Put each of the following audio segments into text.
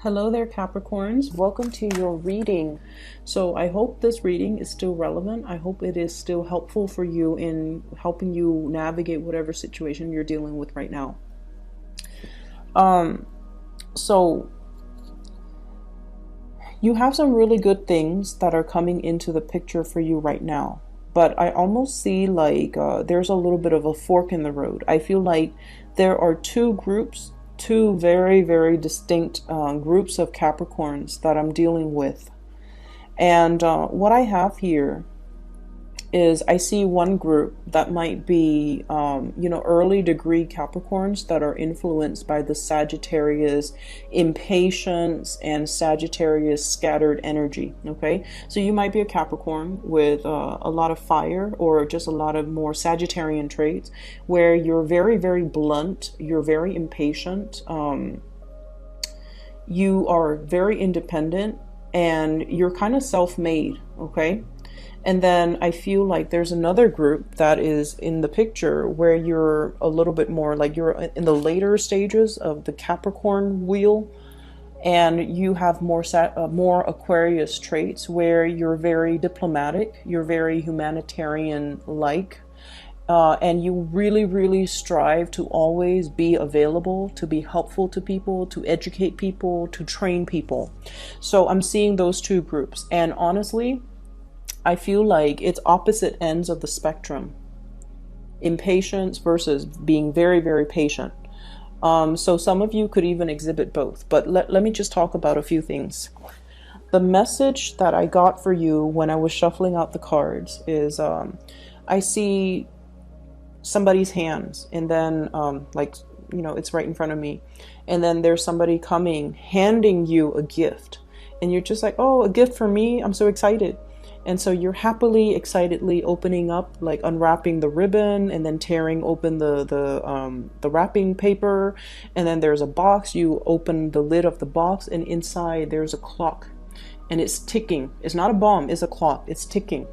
Hello there, Capricorns. Welcome to your reading. So I hope this reading is still relevant. I hope it is still helpful for you in helping you navigate whatever situation you're dealing with right now. So you have some really good things that are coming into the picture for you right now. But I almost see like there's a little bit of a fork in the road. I feel like there are two groups, two very, very distinct groups of Capricorns that I'm dealing with. And what I have here is I see one group that might be, early degree Capricorns that are influenced by the Sagittarius impatience and Sagittarius scattered energy. Okay, so you might be a Capricorn with a lot of fire or just a lot of more Sagittarian traits where you're very, very blunt, you're very impatient, you are very independent, and you're kind of self-made. Okay. And then I feel like there's another group that is in the picture where you're a little bit more like you're in the later stages of the Capricorn wheel, and you have more Aquarius traits where you're very diplomatic, you're very humanitarian like, and you really, really strive to always be available, to be helpful to people, to educate people, to train people. So I'm seeing those two groups, and honestly, I feel like it's opposite ends of the spectrum. Impatience versus being very, very patient. So some of you could even exhibit both. But let me just talk about a few things. The message that I got for you when I was shuffling out the cards is I see somebody's hands, and then it's right in front of me. And then there's somebody coming, handing you a gift. And you're just like, oh, a gift for me? I'm so excited. And so you're happily, excitedly opening up, like unwrapping the ribbon and then tearing open the wrapping paper. And then there's a box. You open the lid of the box, and inside there's a clock, and it's ticking. It's not a bomb, it's a clock. It's ticking.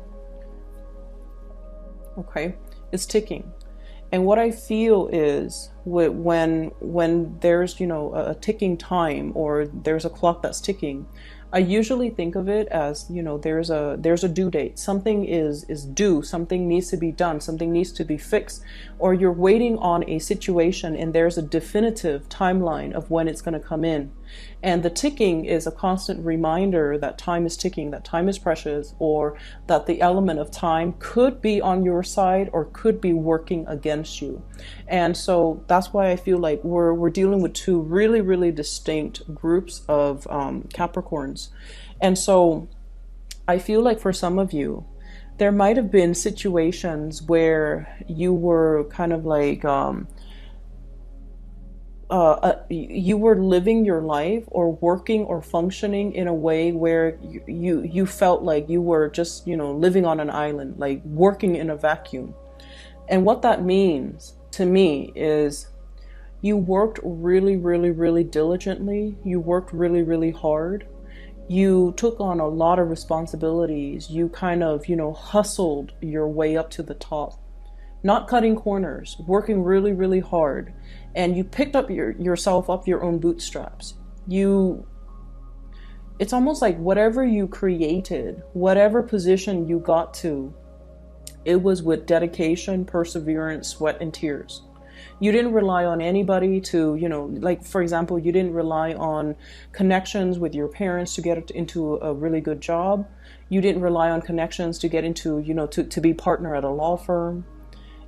Okay, it's ticking. And what I feel is when there's a ticking time, or there's a clock that's ticking, I usually think of it as, there's a due date. Something is due, something needs to be done, something needs to be fixed, or you're waiting on a situation and there's a definitive timeline of when it's going to come in. And the ticking is a constant reminder that time is ticking, that time is precious, or that the element of time could be on your side or could be working against you. And so that's why I feel like we're dealing with two really, really distinct groups of Capricorns. And so I feel like for some of you, there might have been situations where you were kind of like you were living your life or working or functioning in a way where you felt like you were just living on an island, like working in a vacuum. And what that means to me is you worked really, really, really diligently. You worked really, really hard. You took on a lot of responsibilities. You kind of hustled your way up to the top, not cutting corners, working really, really hard. And you picked up yourself up your own bootstraps. It's almost like whatever you created, whatever position you got to, it was with dedication, perseverance, sweat, and tears. You didn't rely on anybody to, like, for example, you didn't rely on connections with your parents to get into a really good job. You didn't rely on connections to get into, to be partner at a law firm.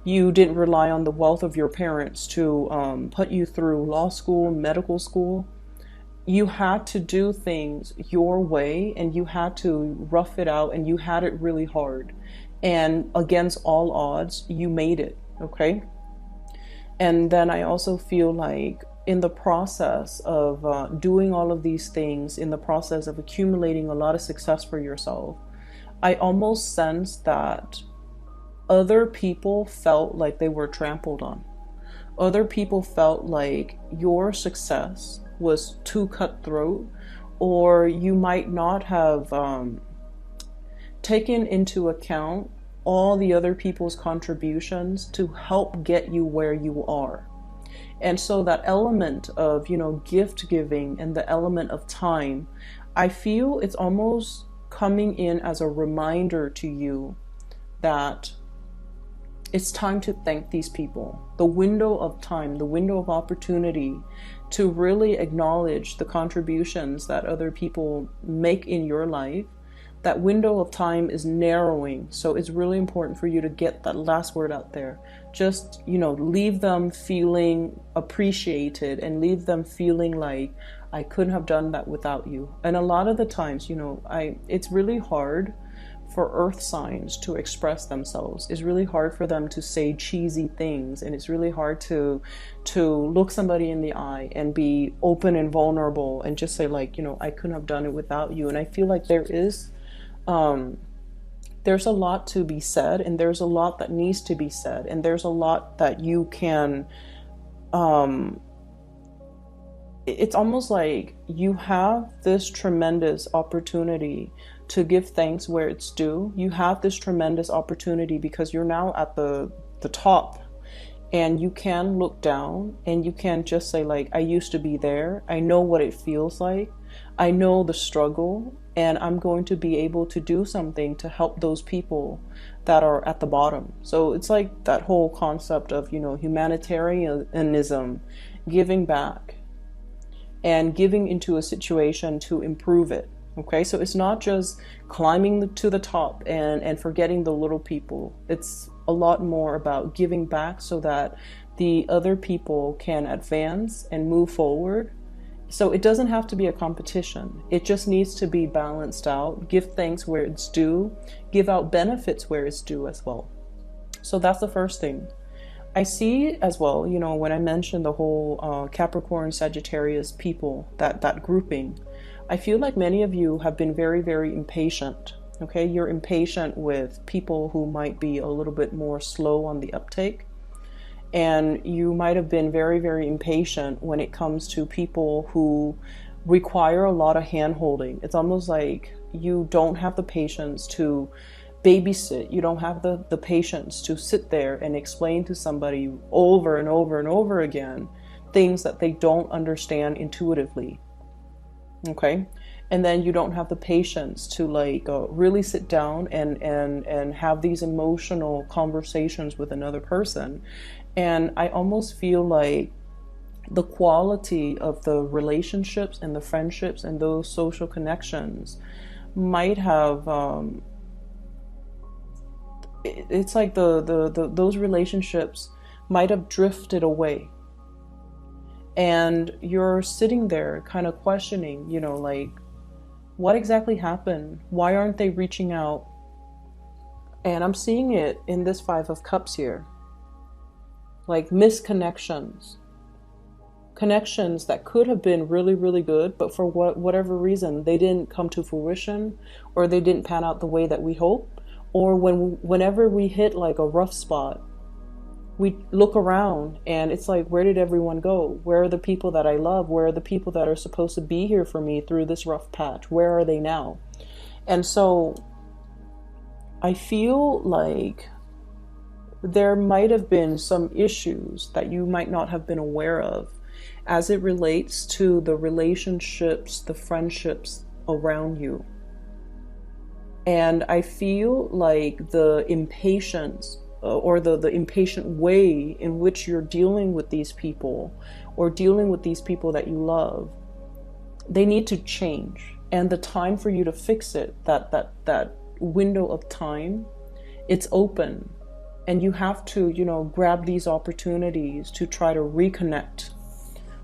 You didn't rely on the wealth of your parents to put you through law school, medical school. You had to do things your way, and you had to rough it out, and you had it really hard. And against all odds, you made it, okay? And then I also feel like in the process of doing all of these things, in the process of accumulating a lot of success for yourself, I almost sense that other people felt like they were trampled on. Other people felt like your success was too cutthroat, or you might not have taken into account all the other people's contributions to help get you where you are. And so that element of, gift giving and the element of time, I feel it's almost coming in as a reminder to you that it's time to thank these people. The window of time, the window of opportunity to really acknowledge the contributions that other people make in your life, that window of time is narrowing. So it's really important for you to get that last word out there. Just, leave them feeling appreciated and leave them feeling like, I couldn't have done that without you. And a lot of the times, it's really hard for earth signs to express themselves. It's really hard for them to say cheesy things, and it's really hard to look somebody in the eye and be open and vulnerable and just say like, I couldn't have done it without you. And I feel like there's a lot to be said, and there's a lot that needs to be said, and there's a lot that you can it's almost like you have this tremendous opportunity to give thanks where it's due. You have this tremendous opportunity because you're now at the top, and you can look down and you can just say like, I used to be there. I know what it feels like. I know the struggle, and I'm going to be able to do something to help those people that are at the bottom. So it's like that whole concept of, humanitarianism, giving back and giving into a situation to improve it. Okay, so it's not just climbing to the top and forgetting the little people. It's a lot more about giving back so that the other people can advance and move forward. So it doesn't have to be a competition. It just needs to be balanced out. Give thanks where it's due. Give out benefits where it's due as well. So that's the first thing. I see as well, when I mentioned the whole Capricorn, Sagittarius people, that grouping, I feel like many of you have been very, very impatient. Okay, you're impatient with people who might be a little bit more slow on the uptake. And you might have been very, very impatient when it comes to people who require a lot of hand-holding. It's almost like you don't have the patience to babysit. You don't have the patience to sit there and explain to somebody over and over and over again things that they don't understand intuitively. Okay, and then you don't have the patience to really sit down and have these emotional conversations with another person. And I almost feel like the quality of the relationships and the friendships and those social connections might have it's like those relationships might have drifted away. And you're sitting there kind of questioning, what exactly happened? Why aren't they reaching out? And I'm seeing it in this Five of Cups here. Like misconnections. Connections that could have been really, really good, but for whatever reason, they didn't come to fruition, or they didn't pan out the way that we hoped. Or whenever we hit like a rough spot, we look around and it's like, where did everyone go? Where are the people that I love? Where are the people that are supposed to be here for me through this rough patch? Where are they now? And so I feel like there might have been some issues that you might not have been aware of as it relates to the relationships, the friendships around you. And I feel like the impatience or the impatient way in which you're dealing with these people or dealing with these people that you love, they need to change. And the time for you to fix it, that window of time, it's open. And you have to, grab these opportunities to try to reconnect.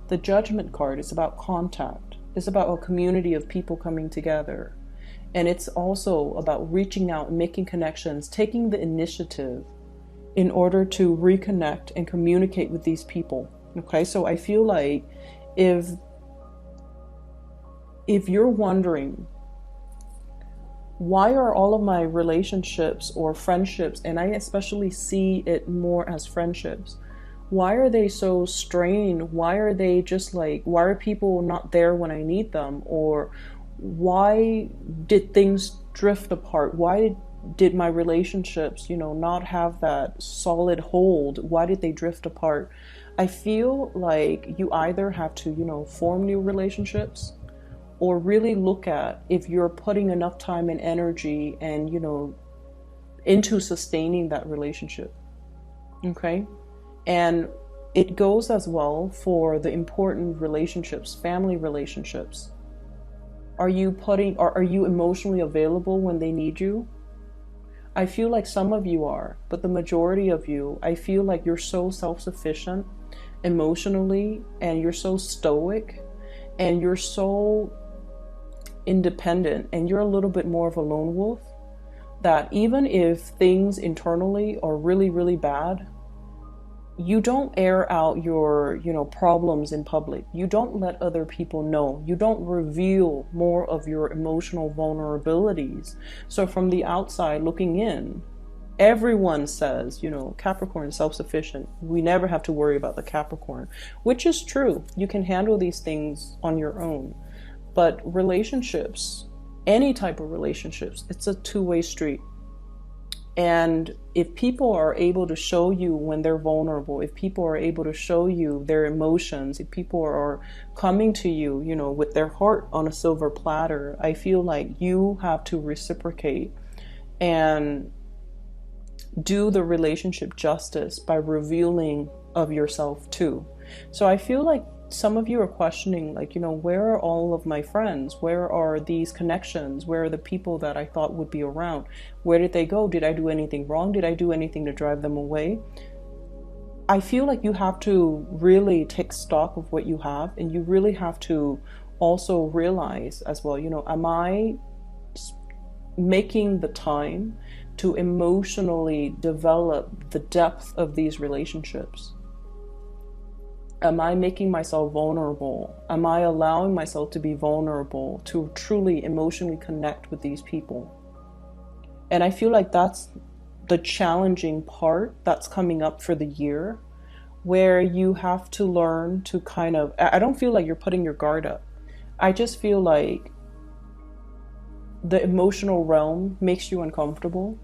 The Judgment card is about contact. It's about a community of people coming together. And it's also about reaching out and making connections, taking the initiative in order to reconnect and communicate with these people. Okay, so I feel like if you're wondering, why are all of my relationships or friendships, and I especially see it more as friendships, why are they so strained? Why are they just why are people not there when I need them? Or why did things drift apart? Why did my relationships, not have that solid hold? Why did they drift apart? I feel like you either have to, form new relationships, or really look at if you're putting enough time and energy and, into sustaining that relationship. Okay? And it goes as well for the important relationships, family relationships. Are you emotionally available when they need you? I feel like some of you are, but the majority of you, I feel like you're so self-sufficient emotionally, and you're so stoic, and you're so independent, and you're a little bit more of a lone wolf, that even if things internally are really, really bad, you don't air out your, problems in public. You don't let other people know. You don't reveal more of your emotional vulnerabilities. So from the outside looking in, everyone says, Capricorn is self-sufficient. We never have to worry about the Capricorn, which is true. You can handle these things on your own. But relationships, any type of relationships, it's a two-way street. And if people are able to show you when they're vulnerable, if people are able to show you their emotions, if people are coming to you, with their heart on a silver platter, I feel like you have to reciprocate and do the relationship justice by revealing of yourself too. So I feel like some of you are questioning, like, where are all of my friends? Where are these connections? Where are the people that I thought would be around? Where did they go? Did I do anything wrong? Did I do anything to drive them away? I feel like you have to really take stock of what you have, and you really have to also realize as well, am I making the time to emotionally develop the depth of these relationships? Am I making myself vulnerable? Am I allowing myself to be vulnerable, to truly emotionally connect with these people? And I feel like that's the challenging part that's coming up for the year, where you have to learn to I don't feel like you're putting your guard up. I just feel like the emotional realm makes you uncomfortable.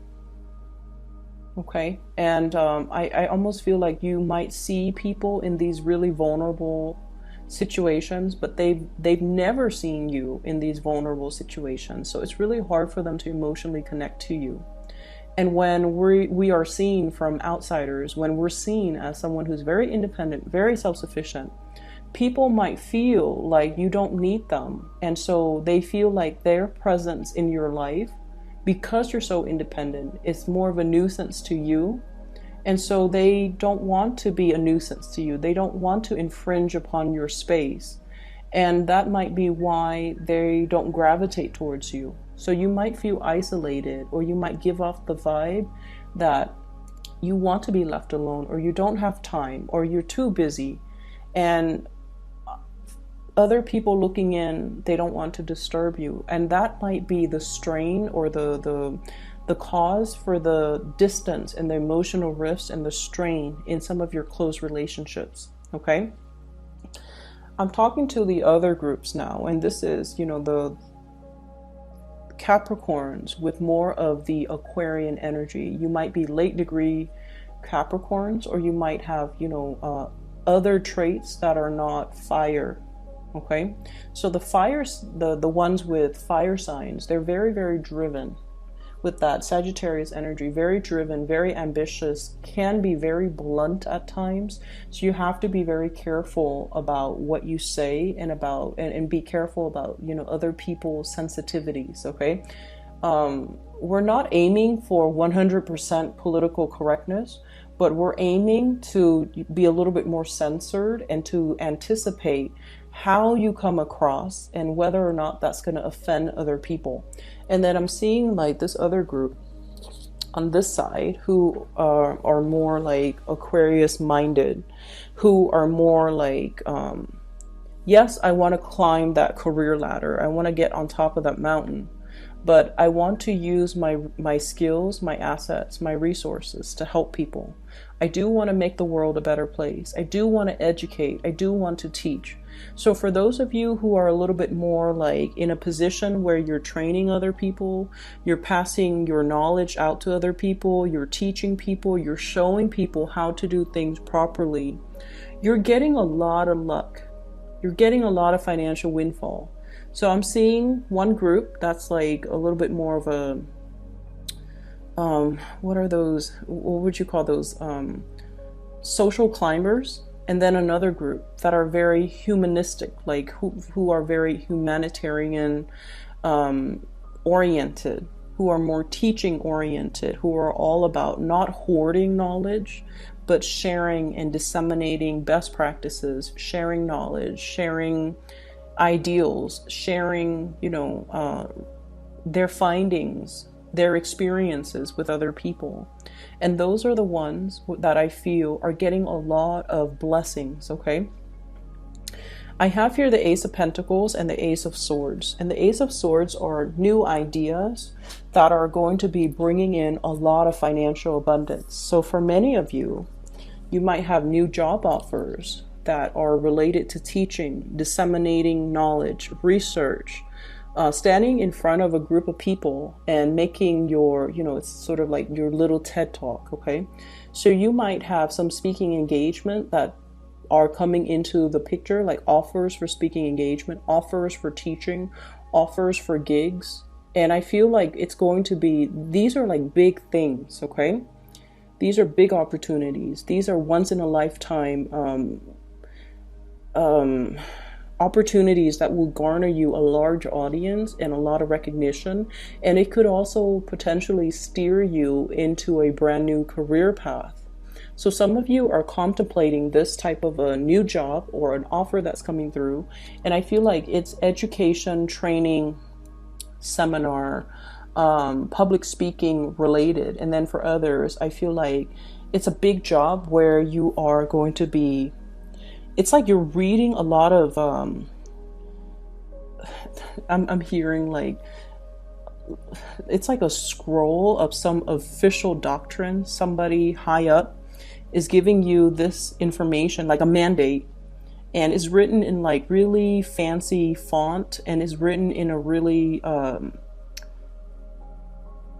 Okay. And I almost feel like you might see people in these really vulnerable situations, but they've never seen you in these vulnerable situations. So it's really hard for them to emotionally connect to you. And when we are seen from outsiders, when we're seen as someone who's very independent, very self-sufficient, people might feel like you don't need them. And so they feel like their presence in your life, because you're so independent, it's more of a nuisance to you. And so they don't want to be a nuisance to you. They don't want to infringe upon your space. And that might be why they don't gravitate towards you. So you might feel isolated, or you might give off the vibe that you want to be left alone, or you don't have time, or you're too busy. And other people looking in, they don't want to disturb you. And that might be the strain, or the cause for the distance and the emotional rifts and the strain in some of your close relationships. Okay? I'm talking to the other groups now, and this is, the Capricorns with more of the Aquarian energy. You might be late degree Capricorns, or you might have, other traits that are not fire. Okay, so the fires, the ones with fire signs, they're very, very driven with that Sagittarius energy, very driven, very ambitious, can be very blunt at times. So you have to be very careful about what you say, and be careful about, other people's sensitivities. Okay. We're not aiming for 100% political correctness, but we're aiming to be a little bit more censored and to anticipate how you come across and whether or not that's going to offend other people. And then I'm seeing like this other group on this side who are more like Aquarius minded, who are more like, yes, I want to climb that career ladder. I want to get on top of that mountain. But I want to use my skills, my assets, my resources to help people. I do want to make the world a better place. I do want to educate. I do want to teach. So for those of you who are a little bit more like in a position where you're training other people, you're passing your knowledge out to other people, you're teaching people, you're showing people how to do things properly, You're getting a lot of luck. You're getting a lot of financial windfall. So I'm seeing one group that's like a little bit more of a, what are those? What would you call those? Social climbers. And then another group that are very humanistic, like who are very humanitarian oriented, who are more teaching oriented, who are all about not hoarding knowledge, but sharing and disseminating best practices, sharing knowledge, sharing ideals, sharing, their findings, their experiences with other people. And those are the ones that I feel are getting a lot of blessings, okay? I have here the Ace of Pentacles and the Ace of Swords. And the Ace of Swords are new ideas that are going to be bringing in a lot of financial abundance. So for many of you, you might have new job offers that are related to teaching, disseminating knowledge, research, standing in front of a group of people and making your, it's sort of like your little TED talk, okay? So you might have some speaking engagement that are coming into the picture, like offers for speaking engagement, offers for teaching, offers for gigs. And I feel like it's going to be, these are like big things, okay? These are big opportunities. These are once in a lifetime opportunities that will garner you a large audience and a lot of recognition. And it could also potentially steer you into a brand new career path. So some of you are contemplating this type of a new job or an offer that's coming through. And I feel like it's education, training, seminar, public speaking related. And then for others, I feel like it's a big job where you are going to be, it's like you're reading a lot of, I'm hearing like, it's like a scroll of some official doctrine. Somebody high up is giving you this information, like a mandate, and is written in like really fancy font and is written in a really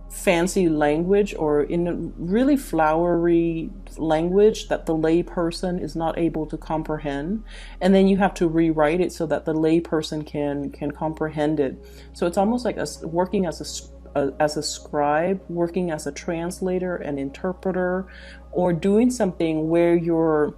fancy language, or in a really flowery language that the lay person is not able to comprehend, and then you have to rewrite it so that the lay person can comprehend it. So it's almost like working as a scribe, working as a translator, an interpreter, or doing something where you're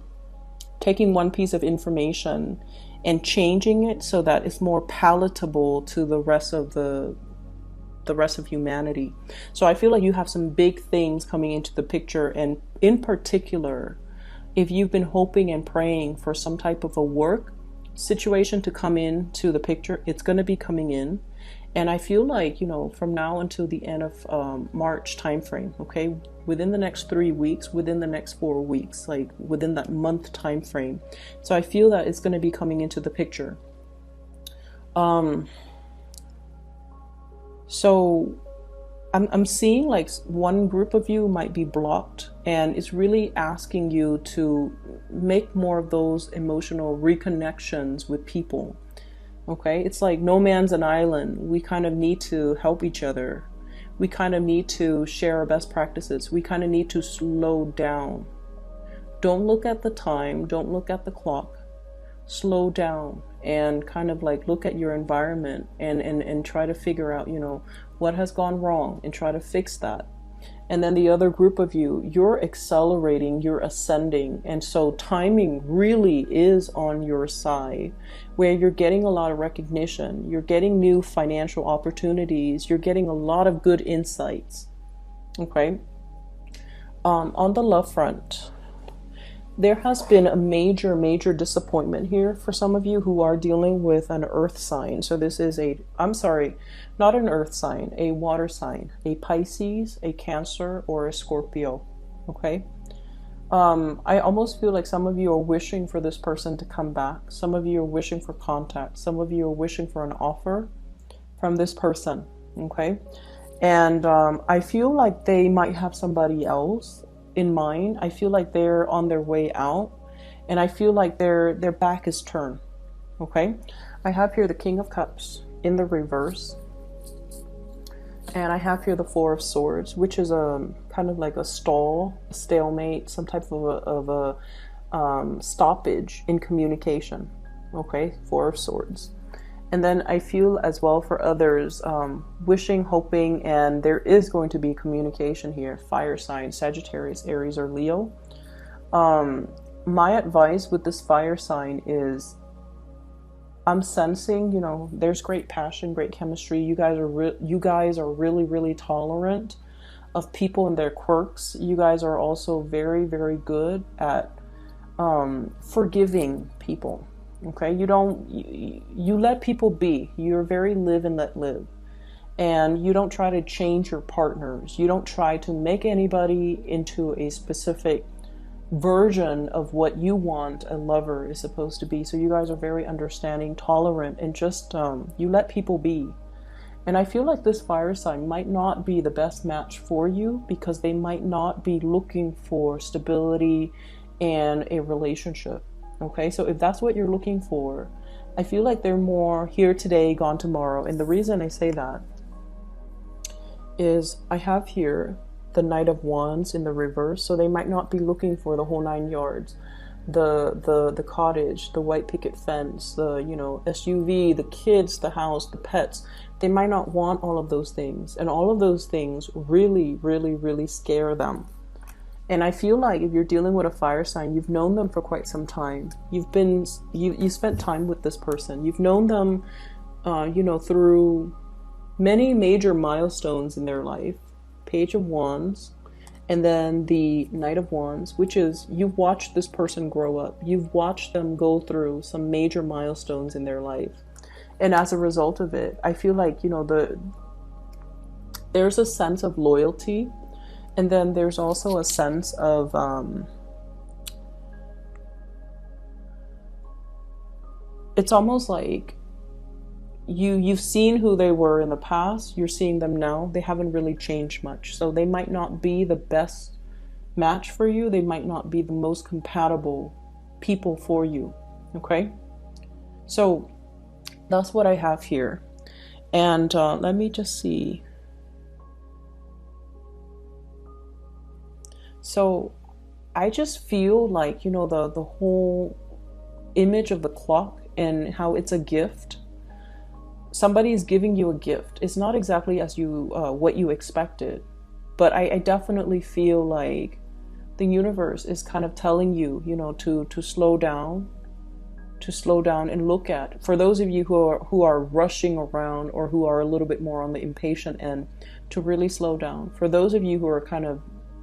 taking one piece of information and changing it so that it's more palatable to the rest of humanity. So I feel like you have some big things coming into the picture, and in particular, if you've been hoping and praying for some type of a work situation to come into the picture, it's going to be coming in. And I feel like, from now until the end of March timeframe, okay, within the next 3 weeks, within the next 4 weeks, like within that month timeframe. So I feel that it's going to be coming into the picture. So I'm seeing like one group of you might be blocked, and it's really asking you to make more of those emotional reconnections with people. Okay, it's like no man's an island. We kind of need to help each other. We kind of need to share our best practices. We kind of need to slow down. Don't look at the time. Don't look at the clock. Slow down and kind of like look at your environment and try to figure out, what has gone wrong and try to fix that. And then the other group of you, you're accelerating, you're ascending. And so timing really is on your side, where you're getting a lot of recognition. You're getting new financial opportunities. You're getting a lot of good insights. Okay. On the love front, there has been a major disappointment here for some of you who are dealing with an earth sign. So this is not an earth sign, a water sign, a Pisces, a Cancer, or a Scorpio. Okay. I almost feel like some of you are wishing for this person to come back. Some of you are wishing for contact. Some of you are wishing for an offer from this person. Okay. And I feel like they might have somebody else in mind. I feel like they're on their way out, and I feel like their back is turned. Okay, I have here the King of Cups in the reverse, and I have here the Four of Swords, which is a kind of like a stalemate, some type of stoppage in communication. Okay, Four of Swords. And then I feel as well for others, wishing, hoping, and there is going to be communication here. Fire sign, Sagittarius, Aries, or Leo. My advice with this fire sign is, I'm sensing, you know, there's great passion, great chemistry. You guys are really, really tolerant of people and their quirks. You guys are also very, very good at forgiving people. Okay, you let people be. You're very live and let live. And you don't try to change your partners. You don't try to make anybody into a specific version of what you want a lover is supposed to be. So you guys are very understanding, tolerant, and just you let people be. And I feel like this fire sign might not be the best match for you because they might not be looking for stability and a relationship. Okay, so if that's what you're looking for, I feel like they're more here today, gone tomorrow. And the reason I say that is I have here the Knight of Wands in the reverse, so they might not be looking for the whole 9 yards. The cottage, the white picket fence, the, you know, SUV, the kids, the house, the pets. They might not want all of those things. And all of those things really, really, really scare them. And I feel like if you're dealing with a fire sign, you've known them for quite some time. You spent time with this person. You've known them, you know, through many major milestones in their life. Page of Wands, and then the Knight of Wands, which is you've watched this person grow up. You've watched them go through some major milestones in their life. And as a result of it, I feel like, you know, there's a sense of loyalty. And then there's also a sense of it's almost like you've seen who they were in the past, you're seeing them now. They haven't really changed much. So they might not be the best match for you. They might not be the most compatible people for you. Okay? So that's what I have here. And let me just see. So I just feel like, you know, the whole image of the clock and how it's a gift. Somebody is giving you a gift. It's not exactly as you what you expected, but I definitely feel like the universe is kind of telling you, you know, to slow down, and look at. For those of you who are rushing around or who are a little bit more on the impatient end, to really slow down. For those of you who are kind of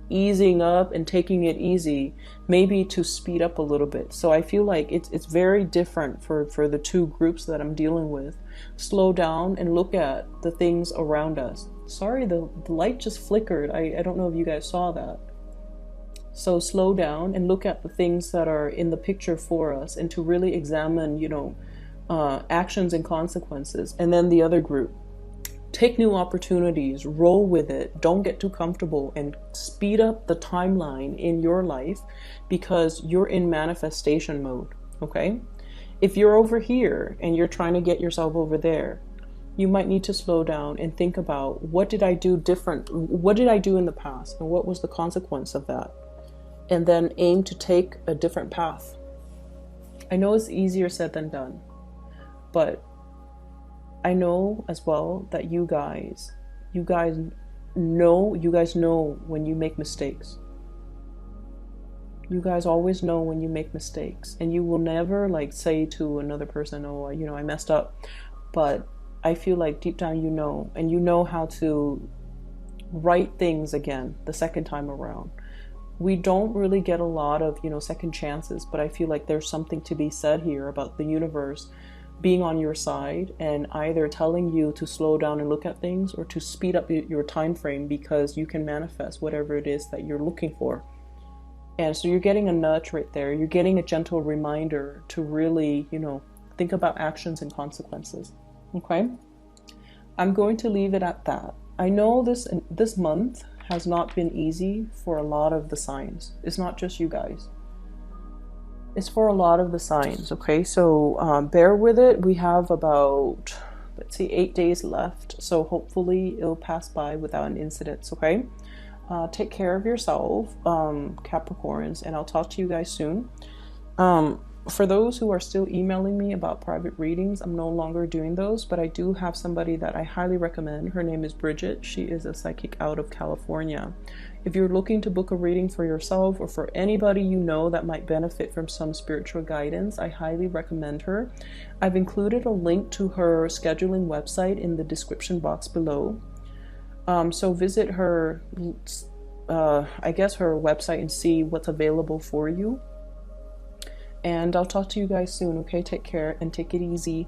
easing up and taking it easy, maybe to speed up a little bit. So I feel like it's very different for the two groups that I'm dealing with. Slow down and look at the things around us. Sorry, the light just flickered. I don't know if you guys saw that. So slow down and look at the things that are in the picture for us, and to really examine, you know, actions and consequences. And then the other group, take new opportunities, roll with it, don't get too comfortable, and speed up the timeline in your life because you're in manifestation mode, okay? If you're over here and you're trying to get yourself over there, you might need to slow down and think about, what did I do different? What did I do in the past? And what was the consequence of that? And then aim to take a different path. I know it's easier said than done, but I know as well that you guys know when you make mistakes. You guys always know when you make mistakes, and you will never like say to another person, oh, you know, I messed up. But I feel like deep down you know, and you know how to right things again the second time around. We don't really get a lot of, you know, second chances, but I feel like there's something to be said here about the universe being on your side and either telling you to slow down and look at things, or to speed up your time frame because you can manifest whatever it is that you're looking for. And so you're getting a nudge right there. You're getting a gentle reminder to really, you know, think about actions and consequences. Okay? I'm going to leave it at that. I know this month has not been easy for a lot of the signs. It's not just you guys. It's for a lot of the signs, okay? So bear with it. We have about, let's see, 8 days left. So hopefully it'll pass by without an incident, okay? Take care of yourself, Capricorns, and I'll talk to you guys soon. For those who are still emailing me about private readings, I'm no longer doing those, but I do have somebody that I highly recommend. Her name is Bridget. She is a psychic out of California. If you're looking to book a reading for yourself or for anybody you know that might benefit from some spiritual guidance, I highly recommend her. I've included a link to her scheduling website in the description box below. So visit her, I guess her website and see what's available for you. And I'll talk to you guys soon, okay? Take care and take it easy.